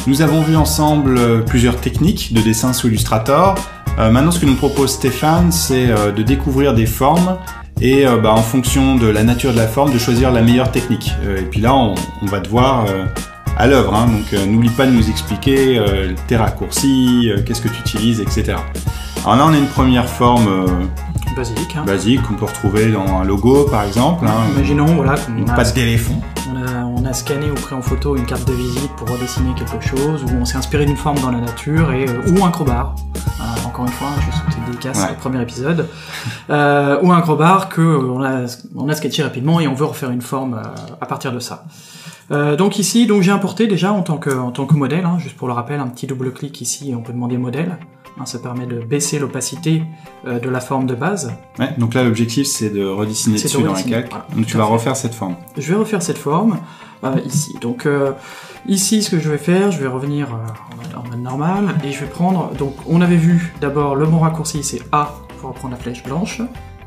Nous avons vu ensemble plusieurs techniques de dessin sous Illustrator. Maintenant, ce que nous propose Stéphane, c'est de découvrir des formes et en fonction de la nature de la forme, de choisir la meilleure technique. Et puis là, on va te voir à l'œuvre, hein. Donc n'oublie pas de nous expliquer tes raccourcis, qu'est-ce que tu utilises, etc. Alors là, on a une première forme basique qu'on peut retrouver dans un logo, par exemple. Hein. Imaginons voilà, une patte d'éléphant. On a scanné ou pris en photo une carte de visite pour redessiner quelque chose, ou on s'est inspiré d'une forme dans la nature, ou un crowbar. Encore une fois, je souhaite dédicace au premier épisode. Ou un crowbar qu'on a sketché rapidement et on veut refaire une forme à partir de ça. Donc ici, j'ai importé déjà en tant que modèle, hein, juste pour le rappel, un petit double-clic ici, on peut demander modèle. Hein, ça permet de baisser l'opacité de la forme de base. Ouais, donc là, l'objectif, c'est de redessiner dessus dans la calque. Voilà, donc tu vas refaire cette forme. Je vais refaire cette forme ici. Donc ici, ce que je vais faire, je vais revenir en mode normal et je vais prendre. Donc on avait vu d'abord le bon raccourci, c'est A pour prendre la flèche blanche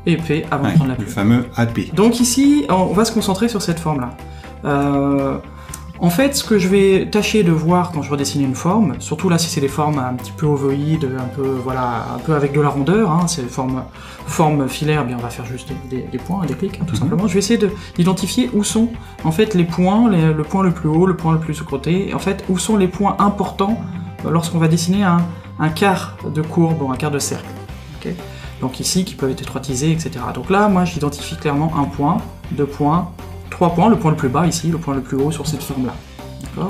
et P avant de prendre la plume. Le fameux AP. Donc ici, on va se concentrer sur cette forme-là. En fait, ce que je vais tâcher de voir quand je redessine une forme, surtout là si c'est des formes un petit peu ovoïdes, un peu avec de la rondeur, hein, c'est des formes filaires, bien on va faire juste des points, des clics, hein, tout simplement. Je vais essayer d'identifier où sont en fait les points, le point le plus haut, le point le plus côté, et en fait où sont les points importants lorsqu'on va dessiner un quart de courbe ou un quart de cercle. Okay, donc ici qui peuvent être étroitisés, etc. Donc là, moi j'identifie clairement un point, 2 points, 3 points, le point le plus bas ici, le point le plus haut sur cette forme-là.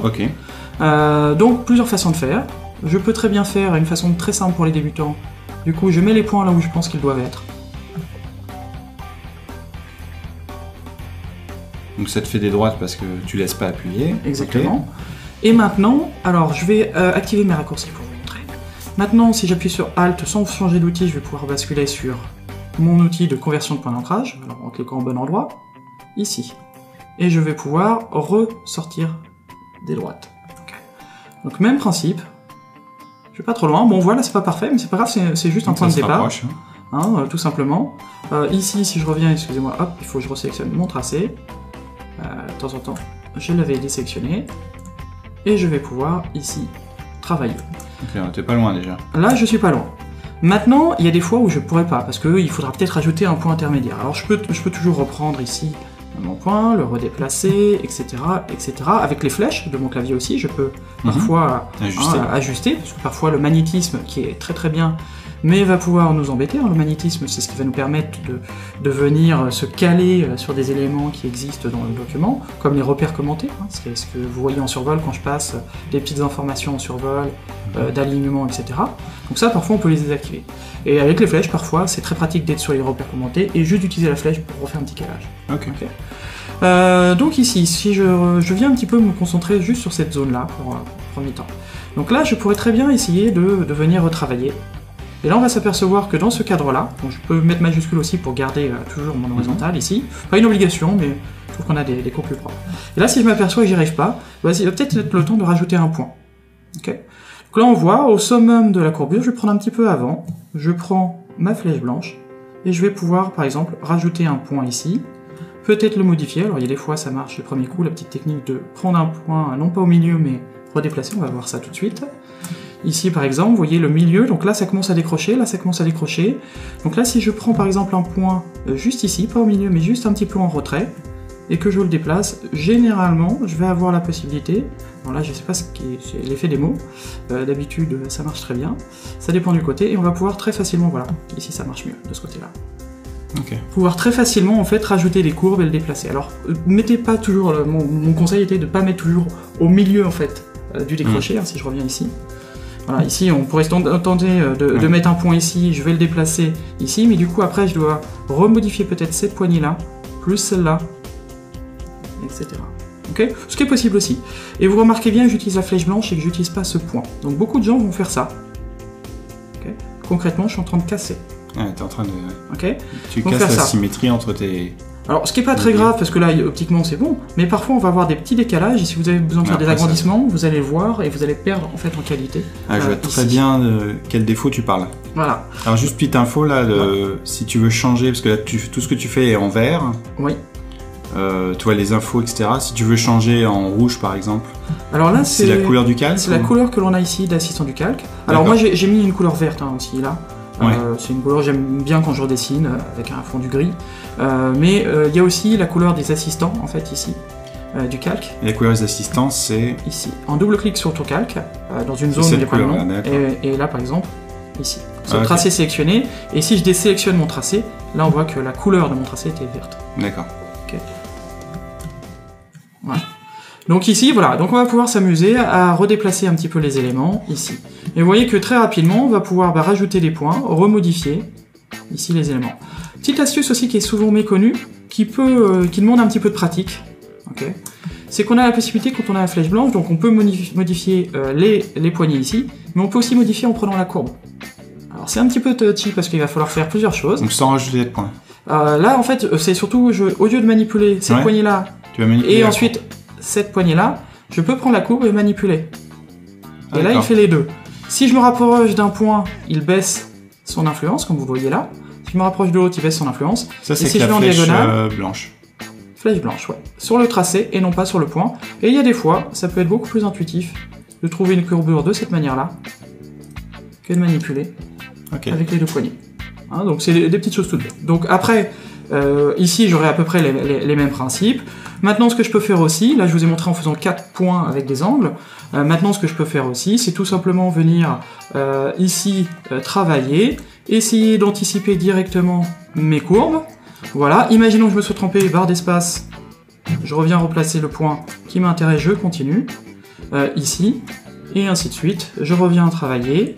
Ok. Donc plusieurs façons de faire. Je peux très bien faire une façon très simple pour les débutants. Du coup, je mets les points là où je pense qu'ils doivent être. Donc ça te fait des droites parce que tu laisses pas appuyer. Exactement. Okay. Et maintenant, alors je vais activer mes raccourcis pour vous montrer. Maintenant, si j'appuie sur Alt sans changer d'outil, je vais pouvoir basculer sur mon outil de conversion de point d'ancrage, alors en cliquant au bon endroit, ici. Et je vais pouvoir ressortir des droites. Okay. Donc même principe, je vais pas trop loin, bon voilà c'est pas parfait, mais c'est pas grave, c'est juste un point de départ, tout simplement. Ici si je reviens, excusez-moi, hop, il faut que je resélectionne mon tracé, de temps en temps je l'avais désélectionné, et je vais pouvoir ici travailler. Ok, t'es pas loin déjà. Là je suis pas loin. Maintenant, il y a des fois où je pourrais pas, parce qu'il faudra peut-être ajouter un point intermédiaire. Alors je peux toujours reprendre ici mon point, le redéplacer, etc., etc. Avec les flèches de mon clavier aussi, je peux parfois ajuster, parce que parfois le magnétisme, qui est très très bien, mais va pouvoir nous embêter. Le magnétisme, c'est ce qui va nous permettre de venir se caler sur des éléments qui existent dans le document, comme les repères commentés, hein, c'est ce que vous voyez en survol quand je passe des petites informations en survol, d'alignement, etc. Donc ça, parfois, on peut les désactiver. Et avec les flèches, parfois, c'est très pratique d'être sur les repères commentés et juste d'utiliser la flèche pour refaire un petit calage. Okay. Donc ici, si je viens un petit peu me concentrer juste sur cette zone-là pour premier temps. Donc là, je pourrais très bien essayer de venir retravailler. Et là, on va s'apercevoir que dans ce cadre-là, je peux mettre majuscule aussi pour garder toujours mon horizontal ici. Pas une obligation, mais je trouve qu'on a des cours plus propres. Et là, si je m'aperçois que j'y arrive pas, il va peut-être être le temps de rajouter un point. Okay. Donc là, on voit, au summum de la courbure, je vais prendre un petit peu avant, je prends ma flèche blanche, et je vais pouvoir, par exemple, rajouter un point ici, peut-être le modifier. Alors, il y a des fois, ça marche le premier coup, la petite technique de prendre un point, non pas au milieu, mais redéplacer, on va voir ça tout de suite. Ici, par exemple, vous voyez le milieu, donc là, ça commence à décrocher, là, ça commence à décrocher. Donc là, si je prends, par exemple, un point juste ici, pas au milieu, mais juste un petit peu en retrait, et que je le déplace, généralement, je vais avoir la possibilité, bon là, je sais pas ce qui est l'effet des mots, d'habitude, ça marche très bien, ça dépend du côté, et on va pouvoir très facilement, voilà, ici, ça marche mieux, de ce côté-là. Okay. Pouvoir très facilement, en fait, rajouter des courbes et le déplacer. Alors, mettez pas toujours, mon conseil était de pas mettre toujours au milieu, en fait, du décroché, hein, si je reviens ici. Voilà, ici, on pourrait tenter de mettre un point ici, je vais le déplacer ici, mais du coup, après, je dois remodifier peut-être cette poignée-là, plus celle-là, etc. Okay, ce qui est possible aussi. Et vous remarquez bien que j'utilise la flèche blanche et que j'utilise pas ce point. Donc beaucoup de gens vont faire ça. Okay. Concrètement, je suis en train de casser. Ah, t'es en train de... Okay. Tu casses la symétrie entre tes... Alors, ce qui n'est pas très grave, parce que là, optiquement, c'est bon, mais parfois, on va avoir des petits décalages, et si vous avez besoin de faire des agrandissements, vous allez le voir, et vous allez perdre, en fait, en qualité. Ah, je vois très bien de quel défaut tu parles. Voilà. Alors, juste petite info, là, si tu veux changer, parce que là, tout ce que tu fais est en vert. Oui. tu vois, les infos, etc. Si tu veux changer en rouge, par exemple, alors là, c'est la couleur du calque. C'est la couleur que l'on a ici d'assistant du calque. Alors moi, j'ai mis une couleur verte aussi, là. Ouais. C'est une couleur que j'aime bien quand je redessine, avec un fond du gris. Mais il y a aussi la couleur des assistants, en fait, ici, du calque. Et la couleur des assistants, c'est... Ici. En double-clic sur ton calque, dans une zone où il n'y a pas de nom. Et là, par exemple, ici. Ce tracé sélectionné. Et si je désélectionne mon tracé, là, on voit que la couleur de mon tracé était verte. D'accord. Ok. Voilà. Donc ici, voilà, donc on va pouvoir s'amuser à redéplacer un petit peu les éléments ici. Et vous voyez que très rapidement, on va pouvoir rajouter des points, remodifier ici les éléments. Petite astuce aussi qui est souvent méconnue, qui demande un petit peu de pratique, okay, c'est qu'on a la possibilité, quand on a la flèche blanche, donc on peut modifier les poignées ici, mais on peut aussi modifier en prenant la courbe. Alors c'est un petit peu touchy parce qu'il va falloir faire plusieurs choses. Donc sans rajouter de points. Là en fait, c'est surtout, au lieu de manipuler cette poignée-là, et ensuite cette poignée-là, je peux prendre la courbe et manipuler. Et là, il fait les deux. Si je me rapproche d'un point, il baisse son influence, comme vous voyez là. Si je me rapproche de l'autre, il baisse son influence. Ça, c'est si la flèche blanche. Flèche blanche, ouais. Sur le tracé et non pas sur le point. Et il y a des fois, ça peut être beaucoup plus intuitif de trouver une courbure de cette manière-là que de manipuler avec les deux poignées. Hein, donc c'est des petites choses toutes bêtes. Donc après, ici, j'aurai à peu près les mêmes principes. Maintenant, ce que je peux faire aussi, là je vous ai montré en faisant 4 points avec des angles, maintenant ce que je peux faire aussi, c'est tout simplement venir ici travailler, essayer d'anticiper directement mes courbes. Voilà, imaginons que je me sois trompé, barre d'espace, je reviens replacer le point qui m'intéresse, je continue, ici, et ainsi de suite. Je reviens travailler,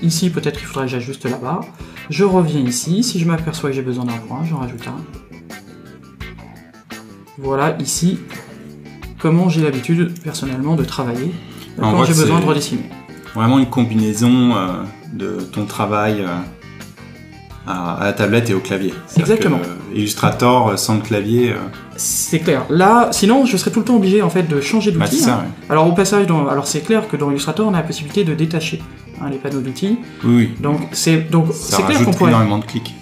ici peut-être qu'il faudrait que j'ajuste la barre, je reviens ici, si je m'aperçois que j'ai besoin d'un point, j'en rajoute un. Voilà ici comment j'ai l'habitude personnellement de travailler quand j'ai besoin de redessiner. Vraiment une combinaison de ton travail à la tablette et au clavier. Exactement. Illustrator sans le clavier. C'est clair. Là, sinon je serais tout le temps obligé en fait de changer d'outil. C'est ça, ouais. Alors au passage, alors c'est clair que dans Illustrator on a la possibilité de détacher les panneaux d'outils. Oui. Donc c'est clair qu'on pourrait. Énormément de clics.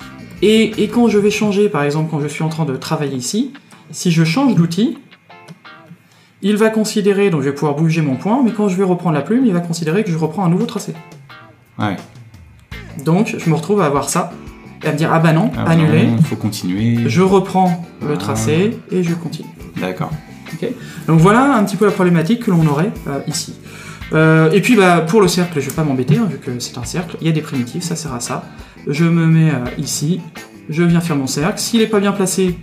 Et quand je vais changer, par exemple quand je suis en train de travailler ici. Si je change d'outil, il va considérer, donc je vais pouvoir bouger mon point, mais quand je vais reprendre la plume, il va considérer que je reprends un nouveau tracé. Ouais. Donc je me retrouve à avoir ça, et à me dire ah bah non, annuler. Il faut continuer. Je reprends le tracé et je continue. D'accord. Okay. Donc voilà un petit peu la problématique que l'on aurait ici. Et puis pour le cercle, je vais pas m'embêter, vu que c'est un cercle, il y a des primitives, ça sert à ça. Je me mets ici, je viens faire mon cercle. S'il n'est pas bien placé,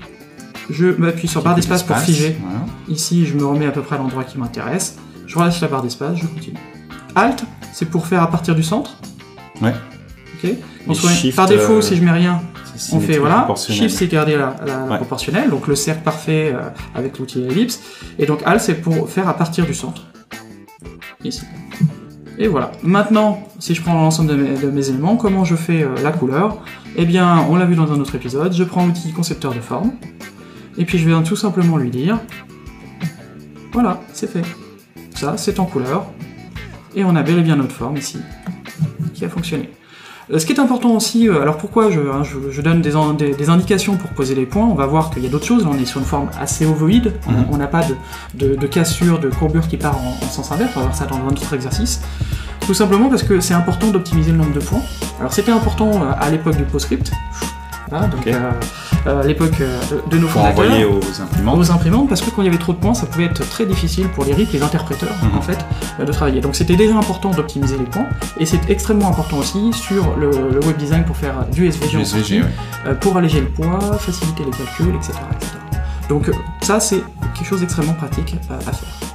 je m'appuie sur barre d'espace pour figer. Voilà. Ici, je me remets à peu près à l'endroit qui m'intéresse. Je relâche la barre d'espace, je continue. Alt, c'est pour faire à partir du centre. Ouais. Ok. Par défaut, si je mets rien, on fait voilà. Shift, c'est garder la proportionnelle, donc le cercle parfait avec l'outil ellipse. Et donc Alt, c'est pour faire à partir du centre. Ici. Et voilà. Maintenant, si je prends l'ensemble de mes éléments, comment je fais la couleur? Eh bien, on l'a vu dans un autre épisode, je prends l'outil concepteur de forme. Et puis je vais tout simplement lui dire, voilà, c'est fait. Ça, c'est en couleur. Et on a bel et bien notre forme ici, qui a fonctionné. Ce qui est important aussi, alors pourquoi je donne des indications pour poser les points, on va voir qu'il y a d'autres choses, on est sur une forme assez ovoïde, on n'a pas de cassure, de courbure qui part en sens inverse, on va voir ça dans un autre exercice. Tout simplement parce que c'est important d'optimiser le nombre de points. Alors c'était important à l'époque du PostScript, voilà, donc à l'époque de nos fondateurs, envoyer aux imprimantes, parce que quand il y avait trop de points, ça pouvait être très difficile pour les RIP, les interpréteurs, en fait, de travailler. Donc c'était déjà important d'optimiser les points, et c'est extrêmement important aussi sur le web design pour faire du SVG en sortie, pour alléger le poids, faciliter les calculs, etc. Donc ça, c'est quelque chose d'extrêmement pratique à faire.